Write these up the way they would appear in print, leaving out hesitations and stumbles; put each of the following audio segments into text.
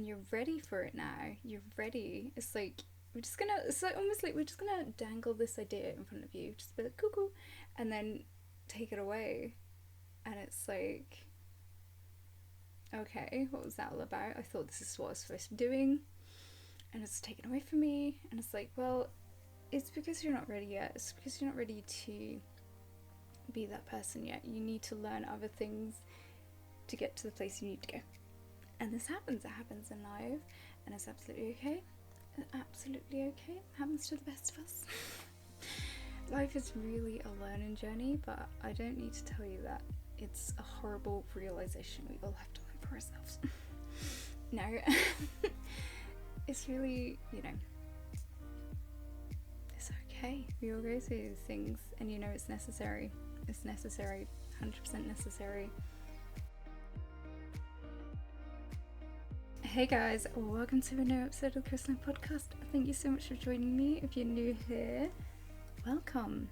and you're ready for it now. You're ready. It's like it's like almost like we're just gonna dangle this idea in front of you, just be like cuckoo, and then take it away. And it's like, okay, what was that all about? I thought this is what I was supposed to be doing, and it's taken away from me. And it's like, well, it's because you're not ready yet. It's because you're not ready to be that person yet. You need to learn other things to get to the place you need to go. And this happens. It happens in life, and it's absolutely okay. It's absolutely okay. It happens to the best of us. Life is really a learning journey, but I don't need to tell you that it's a horrible realization we all have to learn for ourselves. No. It's really, it's okay. We all go through these things, and it's necessary. It's necessary, 100% necessary. Hey guys, welcome to a new episode of the Crystalline Podcast. Thank you so much for joining me. If you're new here, welcome.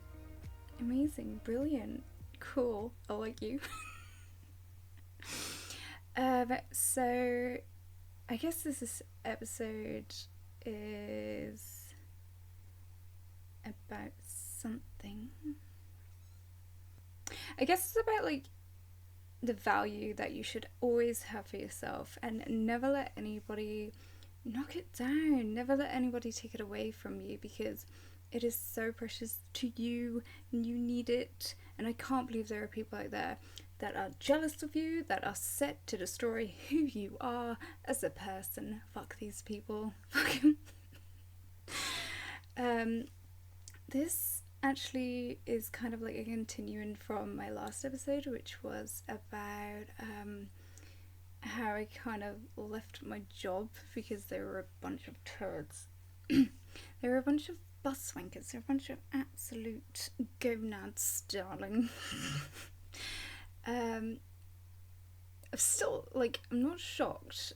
Amazing, brilliant, cool, I like you. So I guess this episode is about something. I guess it's about like the value that you should always have for yourself, and never let anybody knock it down, never let anybody take it away from you, because it is so precious to you and you need it. And I can't believe there are people out there that are jealous of you, that are set to destroy who you are as a person. Fuck these people. Fuck them. This actually is kind of like a continuing from my last episode, which was about how I kind of left my job because they were a bunch of turds. They were a bunch of bus wankers. They're a bunch of absolute gonads, darling. I'm still, I'm not shocked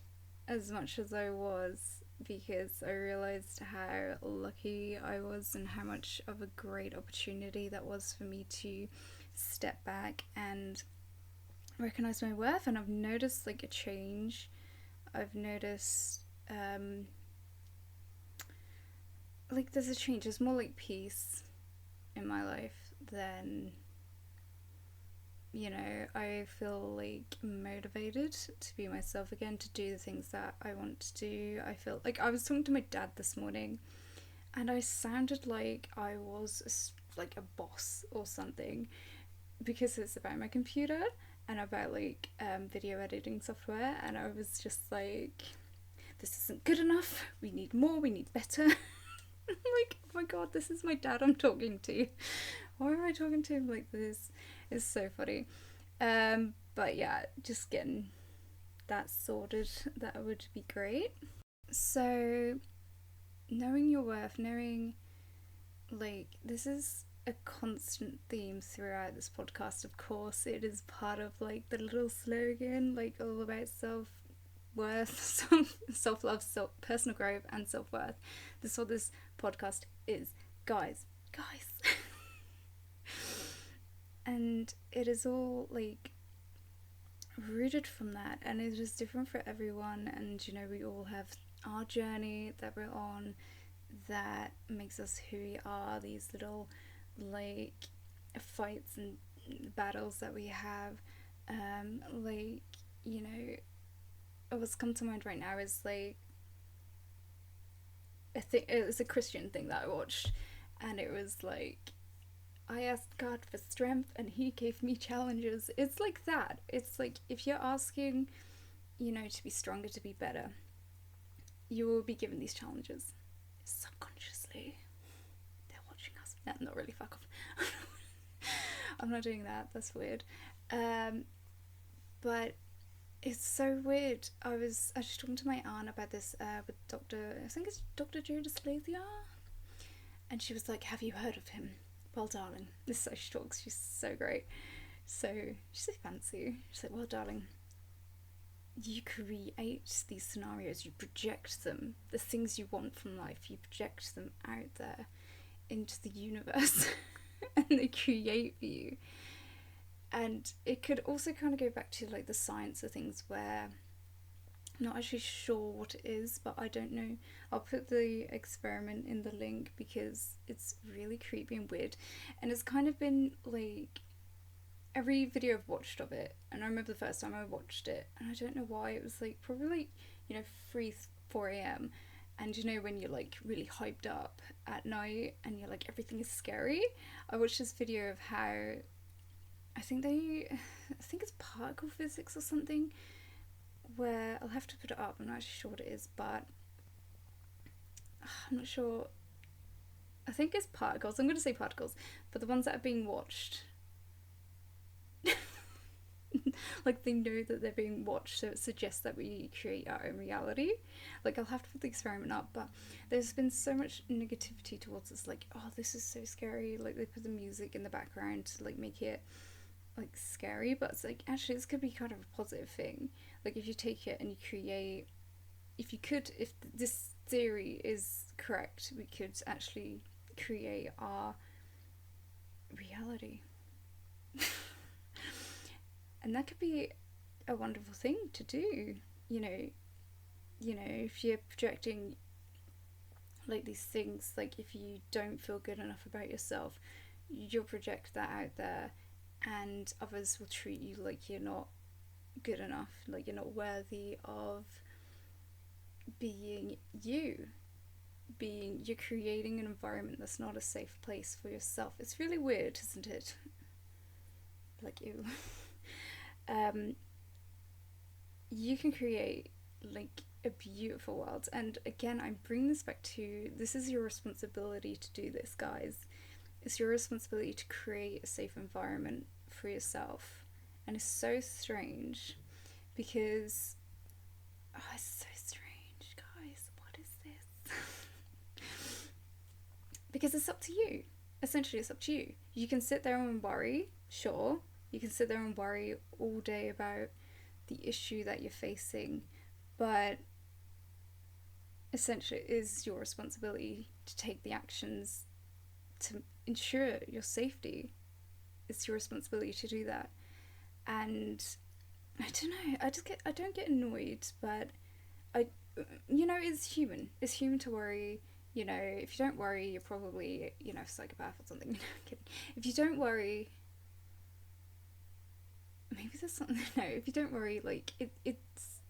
as much as I was, because I realised how lucky I was and how much of a great opportunity that was for me to step back and recognise my worth. And I've noticed a change. I've noticed there's a change. There's more peace in my life than, I feel motivated to be myself again, to do the things that I want to do. I feel like I was talking to my dad this morning, and I sounded like I was a boss or something, because it's about my computer and about video editing software, and I was just like, this isn't good enough, we need more, we need better. I'm like, oh my god, this is my dad I'm talking to. Why am I talking to him like this? It's so funny. But yeah, just getting that sorted, that would be great. So, knowing your worth, knowing, this is a constant theme throughout this podcast, of course. It is part of, the little slogan, all about self-worth, self-love, personal growth, and self-worth. This is what this podcast is. Guys. And it is all rooted from that, and it is different for everyone. And we all have our journey that we're on that makes us who we are. These little fights and battles that we have, what's come to mind right now is I think it was a Christian thing that I watched, and it was I asked God for strength and he gave me challenges. It's like that. It's if you're asking, to be stronger, to be better, you will be given these challenges. Subconsciously. They're watching us. No, not really, fuck off. I'm not doing that. That's weird. But it's so weird. I was actually talking to my aunt about this with I think it's Dr. Joe Dispenza, and she was like, have you heard of him? Well, darling, this is how she talks. She's so great. So she's so fancy. She's like, well, darling, you create these scenarios, you project them, the things you want from life, you project them out there into the universe and they create for you. And it could also kind of go back to the science of things, where I'm not actually sure what it is, but I don't know. I'll put the experiment in the link because it's really creepy and weird. And it's kind of been like every video I've watched of it, and I remember the first time I watched it, and I don't know why, it was like probably like, 3, 4 a.m. And when you're like really hyped up at night and you're like everything is scary. I watched this video of how I think it's particle physics or something, where I'll have to put it up. I'm not actually sure what it is, but I'm not sure. I think it's particles. I'm going to say particles, but the ones that are being watched. Like, they know that they're being watched, so it suggests that we create our own reality. Like, I'll have to put the experiment up, but there's been so much negativity towards us, like, oh, this is so scary. Like, they put the music in the background to like make it like scary, but it's like, actually, this could be kind of a positive thing. Like, if you take it and you create, if this theory is correct, we could actually create our reality. And that could be a wonderful thing to do. If you're projecting like these things, like if you don't feel good enough about yourself, you'll project that out there, and others will treat you like you're not good enough, like you're not worthy of being you. You're creating an environment that's not a safe place for yourself. It's really weird, isn't it? Like, ew. You can create like a beautiful world, and again, I bring this back to, this is your responsibility to do this, guys. It's your responsibility to create a safe environment for yourself. And it's so strange because it's so strange, guys. What is this? Because it's up to you. Essentially, it's up to you. You can sit there and worry, sure. You can sit there and worry all day about the issue that you're facing, but essentially it is your responsibility to take the actions to ensure your safety. It's your responsibility to do that. And I don't know, I don't get annoyed, but it's human. It's human to worry. If you don't worry, you're probably, a psychopath or something. Kidding. If you don't worry, maybe there's something. No, if you don't worry, like it's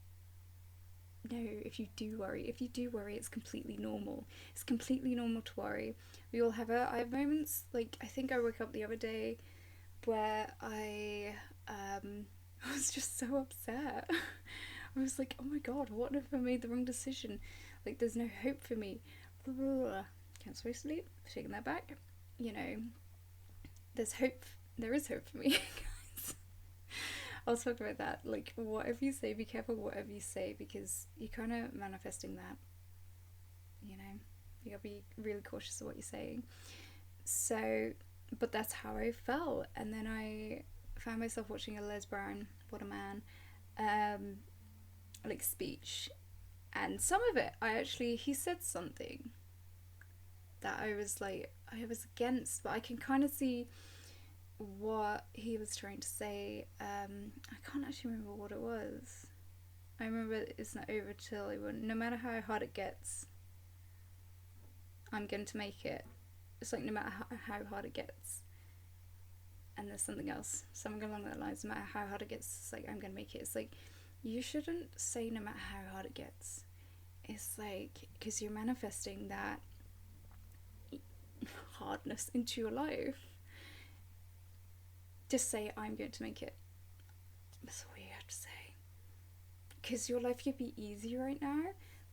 no. If you do worry, it's completely normal. It's completely normal to worry. We all have it. I have moments, like, I think I woke up the other day where I was just so upset. I was like, oh my god, what if I made the wrong decision? Like, there's no hope for me. Can't so sleep. Taking that back. There's hope. There is hope for me, guys. I'll talk about that. Like, whatever you say, be careful whatever you say, because you're kind of manifesting that. You gotta be really cautious of what you're saying. So, but that's how I felt. And then I found myself watching a Les Brown, what a man, like, speech. And some of it, he said something that I was against, but I can kind of see what he was trying to say. I can't actually remember what it was. I remember it's not over till no matter how hard it gets, I'm going to make it. It's like, no matter how hard it gets. And there's something else, something along that lines. No matter how hard it gets, it's like, I'm going to make it. It's like, you shouldn't say no matter how hard it gets. It's like, because you're manifesting that hardness into your life. Just say, I'm going to make it. That's all you have to say. Because your life could be easy right now,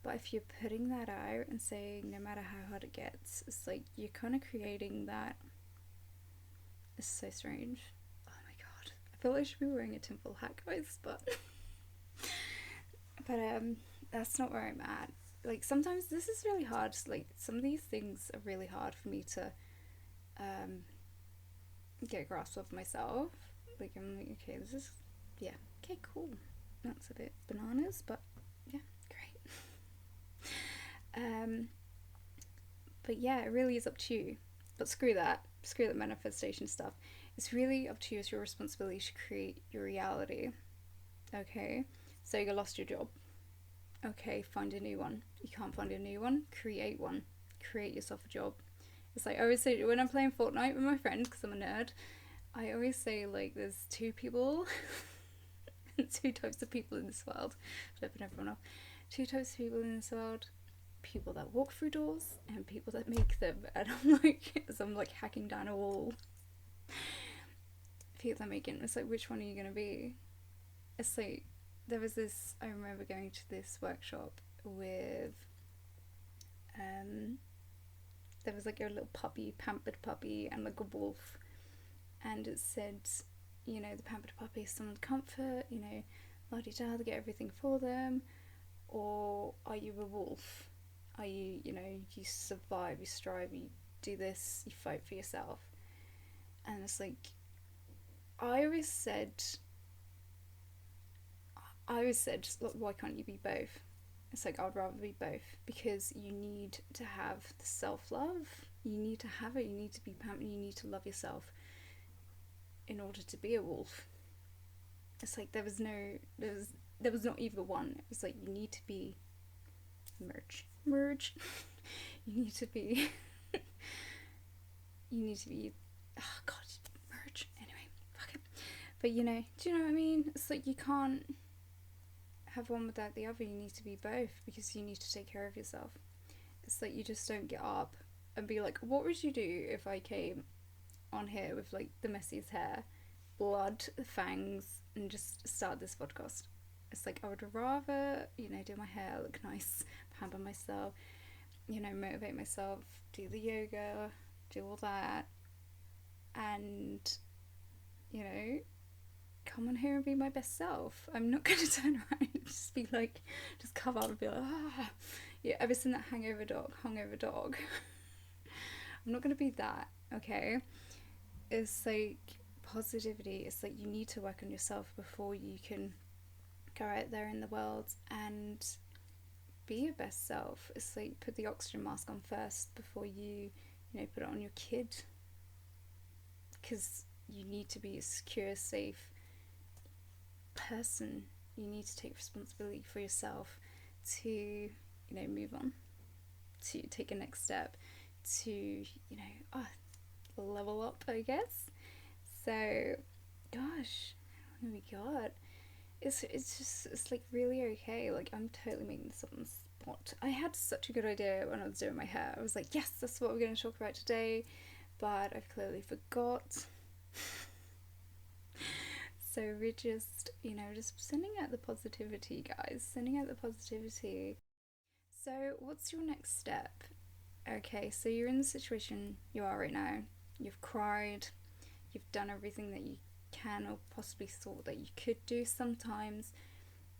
but if you're putting that out and saying no matter how hard it gets, it's like you're kind of creating that. It's so strange. Oh my god. I feel like I should be wearing a tinfoil hat, guys, but that's not where I'm at. Like, sometimes this is really hard. Like, some of these things are really hard for me to get a grasp of myself. Like, I'm like, okay, this is, yeah, okay, cool. That's a bit bananas, but yeah, great. But yeah, it really is up to you. But screw that manifestation stuff. It's really up to you. It's your responsibility to create your reality. Okay, so you lost your job. Okay, find a new one. You can't find a new one, create one. Create yourself a job. It's like I always say when I'm playing Fortnite with my friends, because I'm a nerd, I always say like there's two people, two types of people in this world. Flipping everyone off. Two types of people in this world. People that walk through doors and people that make them. And I'm like, as I'm like hacking down a wall, people that make it. It's like, which one are you gonna be? It's like there was this. I remember going to this workshop with. There was like a little puppy, pampered puppy, and like a wolf, and it said, you know, the pampered puppy is someone's comfort, you know, la-di-da, they get everything for them, or are you a wolf? Are you, you know, you survive, you strive, you do this, you fight for yourself. And it's like, I always said, look, why can't you be both? It's like, I would rather be both, because you need to have the self-love, you need to have it, you need to be pampered, you need to love yourself in order to be a wolf. It's like there was not either one. It was like you need to be merge. you need to be oh god, merge. Anyway, fuck it. But you know, do you know what I mean? It's like you can't have one without the other. You need to be both, because you need to take care of yourself. It's like you just don't get up and be like, what would you do if I came on here with like the messiest hair, blood, fangs, and just start this podcast? It's like I would rather, you know, do my hair, look nice, pamper myself, you know, motivate myself, do the yoga, do all that, and, you know, come on here and be my best self. I'm not going to turn around and just be like, just cover up and be like, ah. Yeah, ever seen that hungover dog? I'm not going to be that, okay? It's like positivity. It's like you need to work on yourself before you can go out there in the world and be your best self. It's like put the oxygen mask on first before you know, put it on your kid, because you need to be a secure, safe person. You need to take responsibility for yourself to, you know, move on, to take a next step, to, you know, level up, I guess. So, gosh, what have we got? It's like really okay. Like, I'm totally making this up on the spot. I had such a good idea when I was doing my hair. I was like, yes, that's what we're going to talk about today, but I've clearly forgot. So we're just, you know, just sending out the positivity, guys. Sending out the positivity. So what's your next step? Okay, so you're in the situation you are right now. You've cried. You've done everything that you can or possibly thought that you could do sometimes.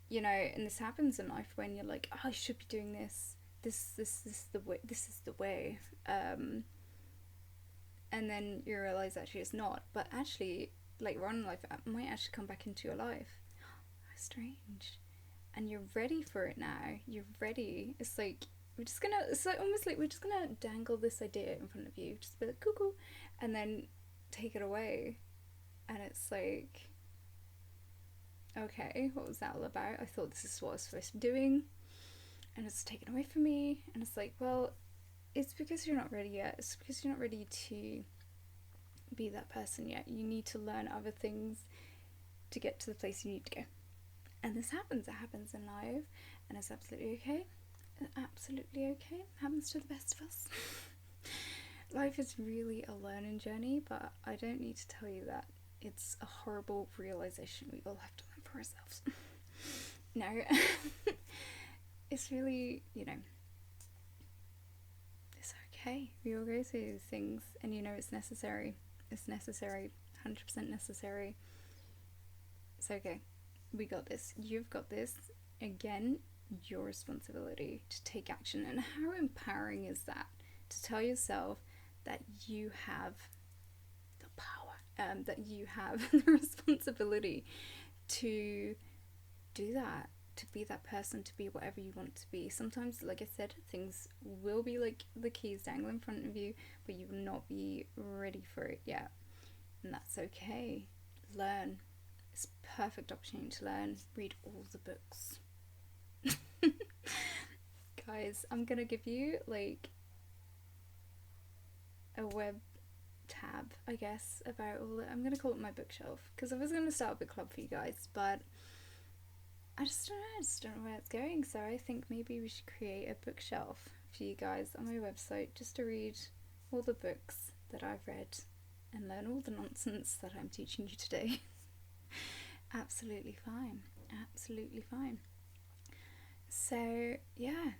You know, and this happens in life when you're like, oh, I should be doing this. This is the way. This is the way. And then you realize actually it's not. But actually, later on in life, it might actually come back into your life. How strange. And you're ready for it now. You're ready. It's like it's like almost like we're just gonna dangle this idea in front of you, just be like cuckoo, and then take it away. And it's like, okay, what was that all about? I thought this is what I was supposed to be doing, and it's taken away from me. And it's like, well, it's because you're not ready yet. It's because you're not ready to be that person yet. You need to learn other things to get to the place you need to go. And this happens. It happens in life, and it's absolutely okay. Absolutely okay. It happens to the best of us. Life is really a learning journey, but I don't need to tell you that it's a horrible realization we all have to learn for ourselves. No. It's really, you know, it's okay. We all go through these things, and you know it's necessary. It's necessary. 100% necessary. It's okay. We got this. You've got this. Again, your responsibility to take action. And how empowering is that? To tell yourself that you have the power, that you have the responsibility to do that, to be that person, to be whatever you want to be. Sometimes, like I said, things will be like the keys dangling in front of you, but you will not be ready for it yet. And that's okay. Learn. It's a perfect opportunity to learn. Read all the books. Guys, I'm gonna give you like a web tab, I guess, about all it. I'm gonna call it my bookshelf because I was gonna start a book club for you guys, but I just don't know where it's going. So I think maybe we should create a bookshelf for you guys on my website just to read all the books that I've read and learn all the nonsense that I'm teaching you today. Absolutely fine. Absolutely fine. So yeah,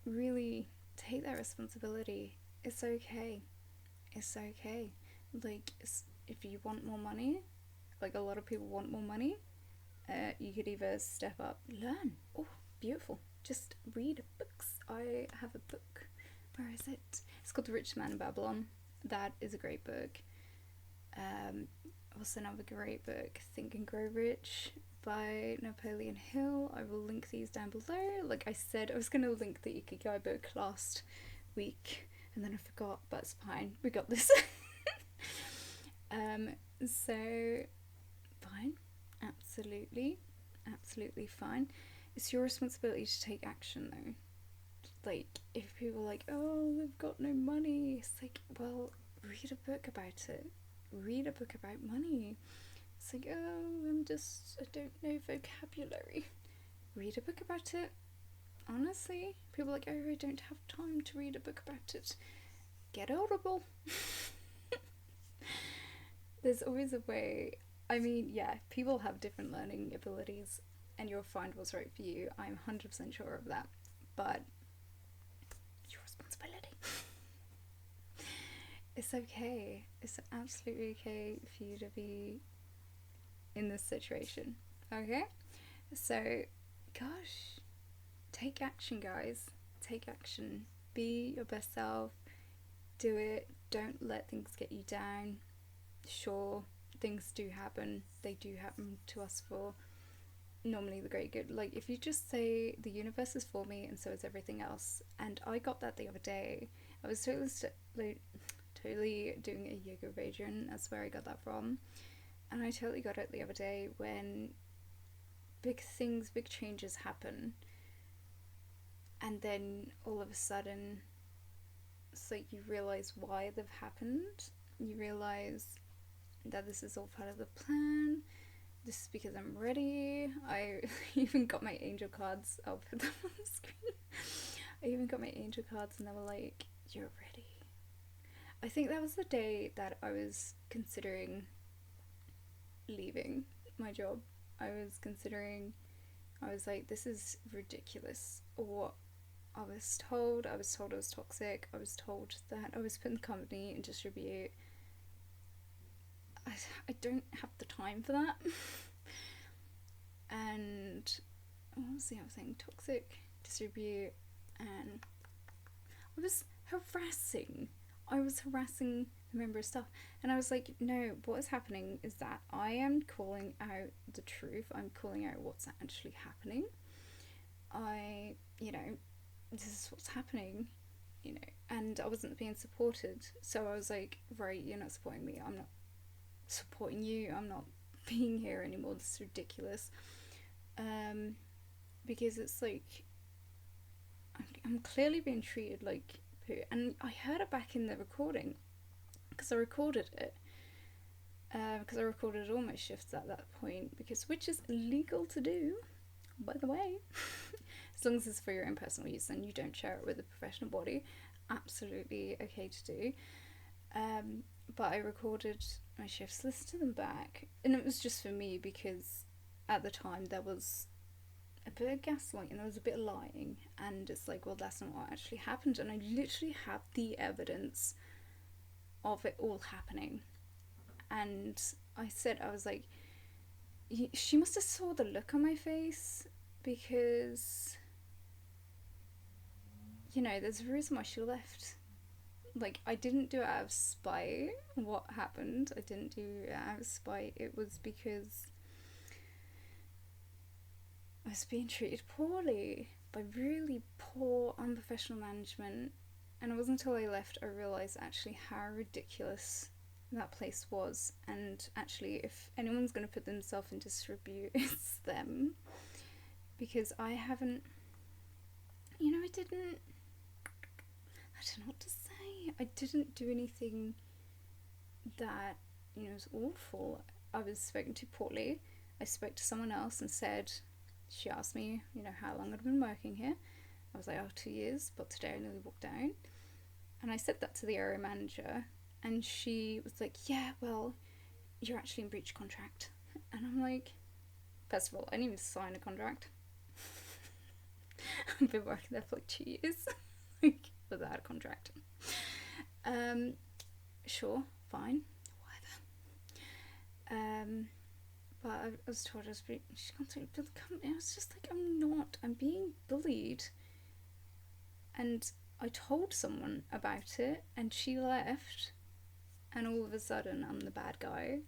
really take that responsibility. It's okay. It's okay. Like, if you want more money, like a lot of people want more money, you could either step up, learn. Oh, beautiful. Just read books. I have a book. Where is it? It's called The Rich Man in Babylon. That is a great book. Also another great book, Think and Grow Rich by Napoleon Hill. I will link these down below. Like I said, I was going to link the Ikigai book last week and then I forgot, but it's fine. We got this. So fine. Absolutely fine. It's your responsibility to take action though. Like, if people are like, oh, they've got no money, it's like, well, read a book about it. Read a book about money. It's like, oh, I don't know vocabulary. Read a book about it. Honestly, people are like, oh, I don't have time to read a book about it. Get Audible. There's always a way. I mean, yeah, people have different learning abilities and you'll find what's right for you. I'm 100% sure of that. But it's your responsibility. It's okay. It's absolutely okay for you to be in this situation. Okay? So, gosh, take action, guys. Take action. Be your best self. Do it. Don't let things get you down. Sure, things do happen. They do happen to us for normally the great good. Like, if you just say the universe is for me and so is everything else. And I got that the other day. I was totally doing a yoga evasion. That's where I got that from. And I totally got it the other day when big changes happen. And then all of a sudden, it's like you realize why they've happened. You realize that this is all part of the plan. This is because I'm ready. I even got my angel cards. I'll put them on the screen. I even got my angel cards and they were like, you're ready. I think that was the day that I was considering leaving my job. I was like, this is ridiculous. What I was told I was toxic. I was told that I was put in the company and distribute. I don't have the time for that. And what was the other thing? Toxic, distribute, and I was harassing the member of staff. And I was like, no, what is happening is that I am calling out the truth. I'm calling out what's actually happening. This is what's happening, and I wasn't being supported. So I was like, right, you're not supporting me. I'm not supporting you. I'm not being here anymore. This is ridiculous. Because it's like, I'm clearly being treated like poo. And I heard it back in the recording, because I recorded it. Because I recorded all my shifts at that point, which is illegal to do, by the way. As long as it's for your own personal use and you don't share it with a professional body, absolutely okay to do. But I recorded my shifts, listened to them back, and it was just for me because at the time there was a bit of gaslighting, there was a bit of lying, and it's like, well, that's not what actually happened. And I literally have the evidence of it all happening. And I was like, she must have saw the look on my face, because there's a reason why she left. Like, I didn't do it out of spite. What happened, I didn't do it out of spite. It was because I was being treated poorly by really poor, unprofessional management. And it wasn't until I left I realised actually how ridiculous that place was. And actually, if anyone's going to put themselves in disrepute, it's them. Because I haven't I don't know what to say. I didn't do anything that, was awful. I was spoken to poorly. I spoke to someone else and said, she asked me, how long I'd been working here. I was like, 2 years, but today I nearly walked out. And I said that to the area manager, and she was like, yeah, well, you're actually in breach of contract. And I'm like, first of all, I didn't even sign a contract. I've been working there for 2 years without a contract. Sure, fine, whatever. But I was told she's gone to build a company. I was just like, I'm being bullied. And I told someone about it, and she left, and all of a sudden I'm the bad guy.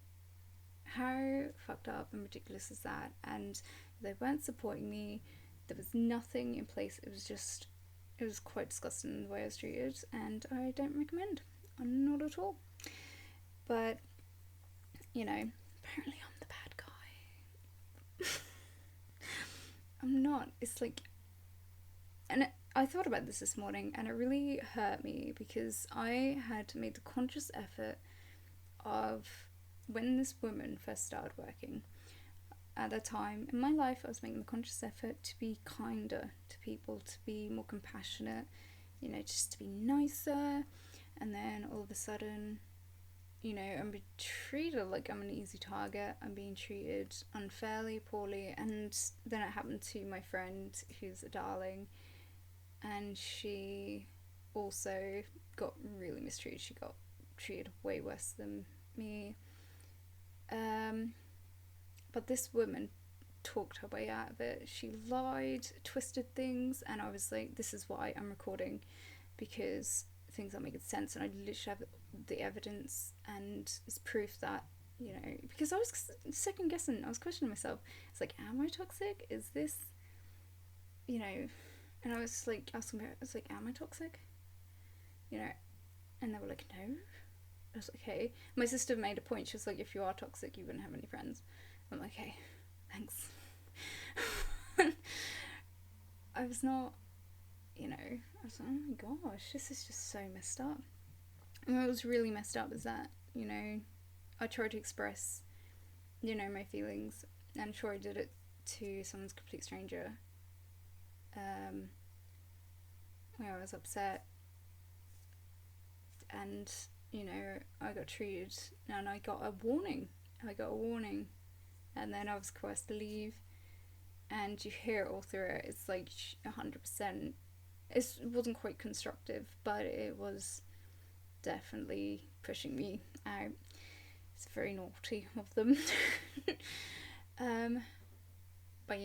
How fucked up and ridiculous is that? And they weren't supporting me. There was nothing in place. It was quite disgusting the way I was treated, and I don't recommend. I'm not at all. But, apparently I'm the bad guy. I'm not. It's like, and I thought about this morning, and it really hurt me because I had made the conscious effort of, when this woman first started working, at that time in my life, I was making the conscious effort to be kinder to people, to be more compassionate, just to be nicer. And then all of a sudden, I'm being treated like I'm an easy target. I'm being treated unfairly, poorly. And then it happened to my friend, who's a darling, and she also got really mistreated. She got treated way worse than me. But this woman talked her way out of it. She lied, twisted things, and I was like, this is why I'm recording, because things aren't making sense, and I literally have the evidence, and it's proof that, because I was second guessing, I was questioning myself. It's like, am I toxic? Is this, and I was like asking her, I was like, am I toxic? And they were like, no. I was like, okay. My sister made a point. She was like, if you are toxic, you wouldn't have any friends. I'm like, okay, thanks. I was not, I was like, oh my gosh, this is just so messed up. And what was really messed up is that, I tried to express, my feelings, and sure I did it to someone's complete stranger. Where I was upset, and I got treated, and I got a warning, and then I was coerced to leave, and you hear it all through it. It's like 100%. It wasn't quite constructive, but it was definitely pushing me out. It's very naughty of them. But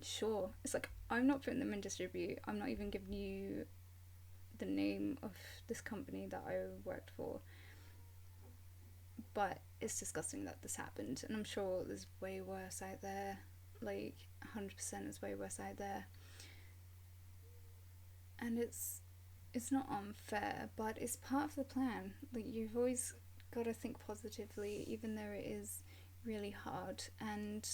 sure, it's like, I'm not putting them in distribute. I'm not even giving you the name of this company that I worked for, but it's disgusting that this happened, and I'm sure there's way worse out there. Like 100% is way worse out there, and it's not unfair, but it's part of the plan. Like, you've always got to think positively, even though it is really hard. And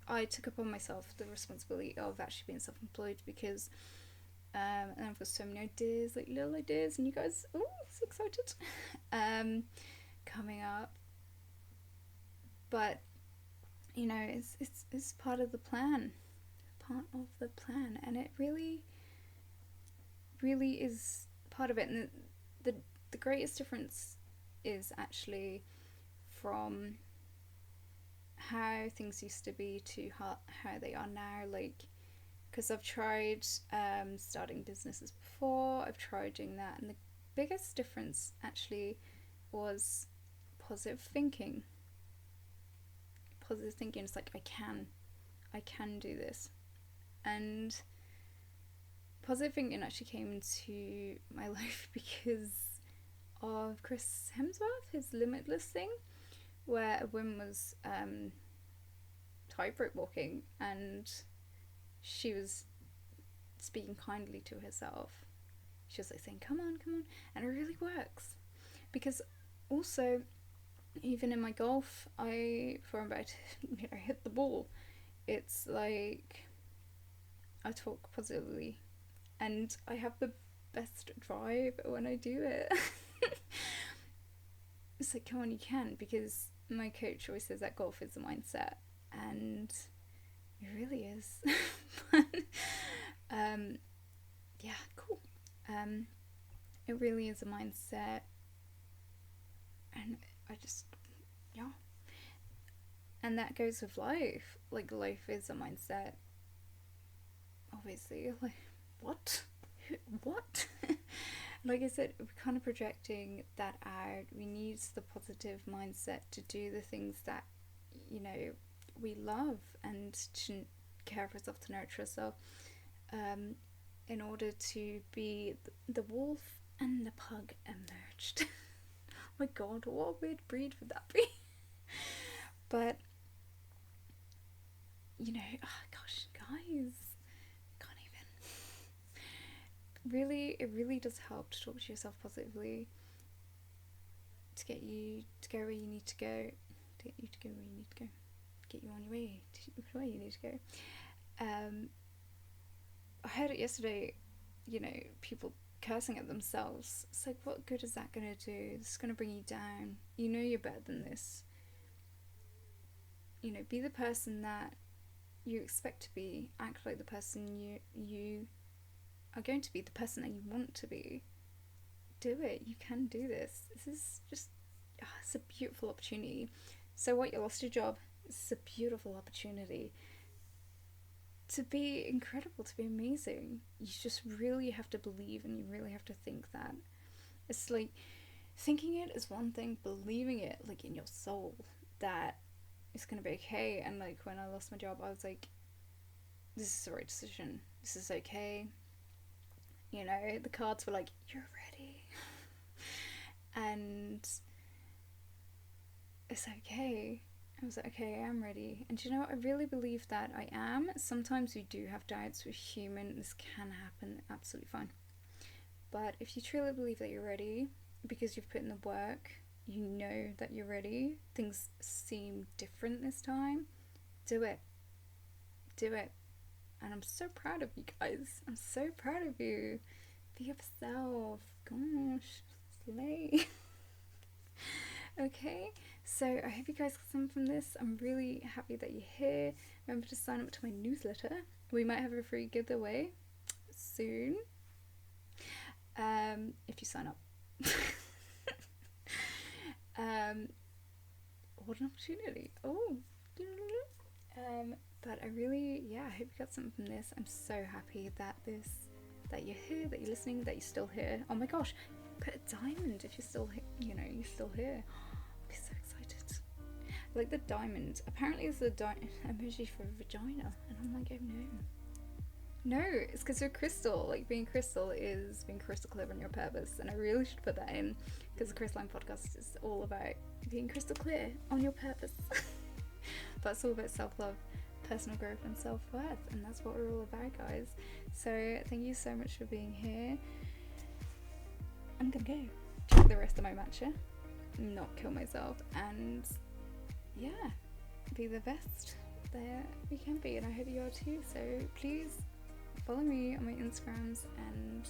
I took upon myself the responsibility of actually being self-employed, because and I've got so many ideas, like little ideas, and you guys, so excited, coming up. But it's part of the plan, and it really is part of it. And the greatest difference is actually from how things used to be to how they are now. Like, because I've tried starting businesses before, I've tried doing that, and the biggest difference actually was positive thinking. It's like, I can do this. And positive thinking actually came into my life because of Chris Hemsworth, his Limitless thing, where a woman was tightrope walking, and she was speaking kindly to herself. She was like saying, come on, and it really works. Because also, even in my golf, before I'm about to hit the ball, it's like, I talk positively, and I have the best drive when I do it. It's like, come on, you can, because my coach always says that golf is a mindset, and it really is. Yeah, cool. It really is a mindset, and I just, yeah. And that goes with life. Like, life is a mindset. Obviously, like, what? What? Like I said, we're kind of projecting that out. We need the positive mindset to do the things that, you know, we love, and to care for ourselves, to nurture ourselves, in order to be the wolf and the pug emerged. Oh my god, what weird breed would that be? But, you know, oh gosh, guys, can't even. Really, it really does help to talk to yourself positively, to get you to go where you need to go, to get you to go where you need to go, get you on your way to where you need to go. I heard it yesterday, you know, people cursing at themselves. It's like, what good is that going to do? It's going to bring you down. You know you're better than this. You know, be the person that you expect to be. Act like the person you are going to be, the person that you want to be. Do it. You can do this. This is just, it's a beautiful opportunity. So what, you lost your job? It's a beautiful opportunity to be incredible, to be amazing. You just really have to believe, and you really have to think that. It's like, thinking it is one thing, believing it, like, in your soul, that it's gonna be okay. And like, when I lost my job, I was like, this is the right decision, this is okay. You know, the cards were like, you're ready. And it's okay. I was like, okay, I am ready. And you know what? I really believe that I am. Sometimes we do have doubts. We're human. This can happen. Absolutely fine. But if you truly believe that you're ready, because you've put in the work, you know that you're ready, things seem different this time, do it. Do it. And I'm so proud of you guys. I'm so proud of you. Be yourself. Gosh, slay. Okay, so I hope you guys got something from this. I'm really happy that you're here. Remember to sign up to my newsletter. We might have a free giveaway soon, if you sign up. What an opportunity. Oh. But I really, I hope you got something from this. I'm so happy that you're here, that you're listening, that you're still here. Oh my gosh, put a diamond if you're still you're still here. I'll be so excited. Like the diamond. Apparently it's a emoji for vagina, and I'm like, oh no, it's because you're crystal. Like, being crystal is being crystal clear on your purpose, and I really should put that in, because the Crystalline Podcast is all about being crystal clear on your purpose. But it's all about self-love, personal growth, and self-worth, and that's what we're all about, guys. So thank you so much for being here. I'm gonna go drink the rest of my matcha, not kill myself, and be the best that we can be, and I hope you are too. So please follow me on my Instagrams and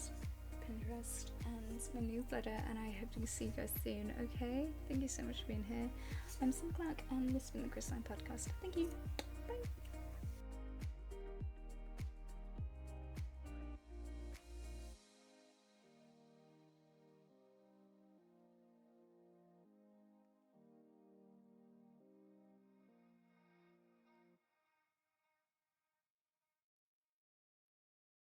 Pinterest and my newsletter, and I hope to see you guys soon. Okay, thank you so much for being here. I'm Sam Clark, and this has been the Crystalline Podcast. Thank you. Bye.